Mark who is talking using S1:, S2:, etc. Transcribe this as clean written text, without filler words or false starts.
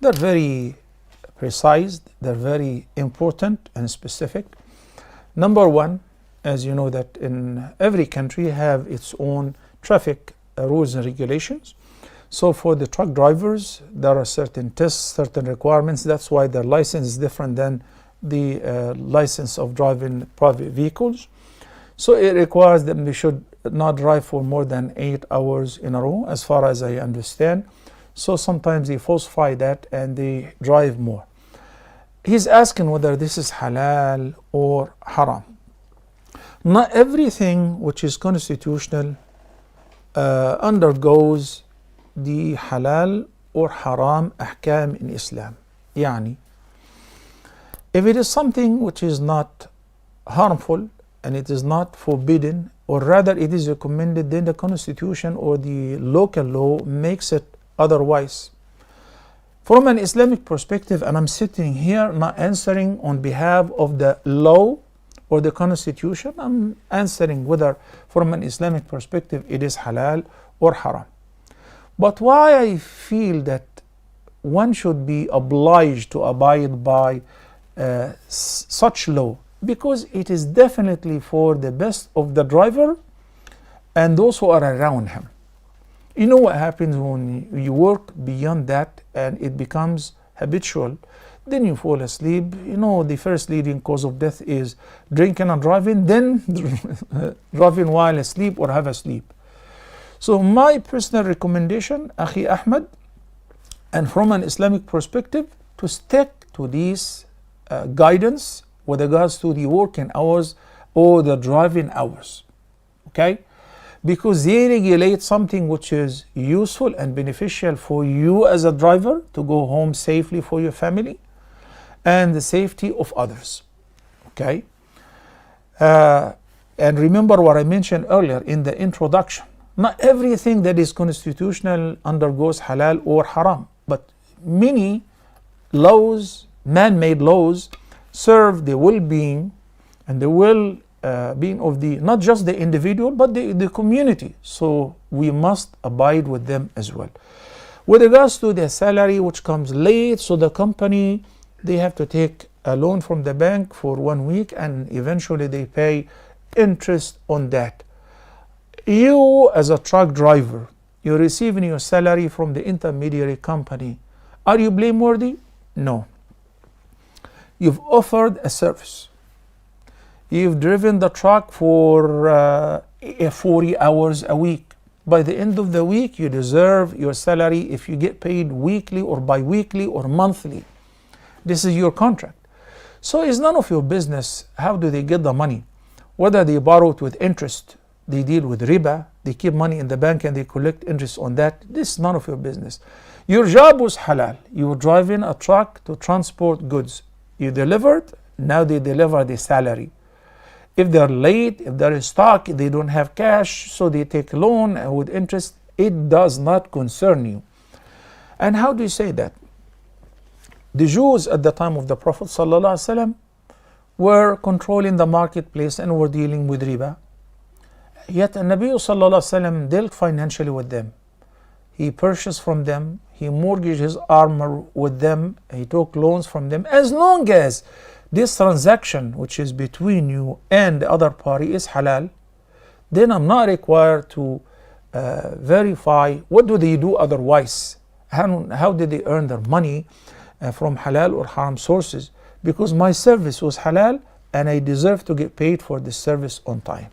S1: They're very precise, they're very important and specific. Number one, as you know that in every country have its own traffic rules and regulations. So for the truck drivers, there are certain tests, certain requirements. That's why their license is different than the license of driving private vehicles. So it requires them they should not drive for more than 8 hours in a row, as far as I understand. So sometimes they falsify that and they drive more. He's asking whether this is halal or haram. Not everything which is constitutional undergoes the halal or haram ahkam in Islam. Yani, if it is something which is not harmful and it is not forbidden, or rather it is recommended, then the constitution or the local law makes it otherwise. From an Islamic perspective, and I'm sitting here not answering on behalf of the law or the constitution, I'm answering whether from an Islamic perspective it is halal or haram. But why I feel that one should be obliged to abide by such law? Because it is definitely for the best of the driver and those who are around him. You know what happens when you work beyond that and it becomes habitual, then you fall asleep. You know, the first leading cause of death is drinking and driving, then driving while asleep or have a sleep. So my personal recommendation, Akhi Ahmed, and from an Islamic perspective, to stick to these guidance with regards to the working hours or the driving hours, okay? Because they regulate something which is useful and beneficial for you as a driver to go home safely for your family and the safety of others, okay? And remember what I mentioned earlier in the introduction. Not everything that is constitutional undergoes halal or haram, but many laws, man-made laws, serve the well-being and the well-being of the not just the individual but the community. So we must abide with them as well. With regards to the salary which comes late, so the company, they have to take a loan from the bank for 1 week and eventually they pay interest on that. You as a truck driver, you're receiving your salary from the intermediary company. Are you blameworthy? No. You've offered a service. You've driven the truck for 40 hours a week. By the end of the week, you deserve your salary if you get paid weekly or bi-weekly or monthly. This is your contract. So it's none of your business how do they get the money. Whether they borrow it with interest, they deal with riba, they keep money in the bank and they collect interest on that. This is none of your business. Your job was halal. You were driving a truck to transport goods. You delivered, now they deliver the salary. If they're late, if they're in stock, they don't have cash, so they take a loan with interest. It does not concern you. And how do you say that? The Jews at the time of the Prophet ﷺ were controlling the marketplace and were dealing with riba. Yet Nabi ﷺ dealt financially with them. He purchased from them, he mortgaged his armor with them, he took loans from them. As long as this transaction which is between you and the other party is halal, then I'm not required to verify what do they do otherwise. How did they earn their money from halal or haram sources? Because my service was halal and I deserve to get paid for this service on time.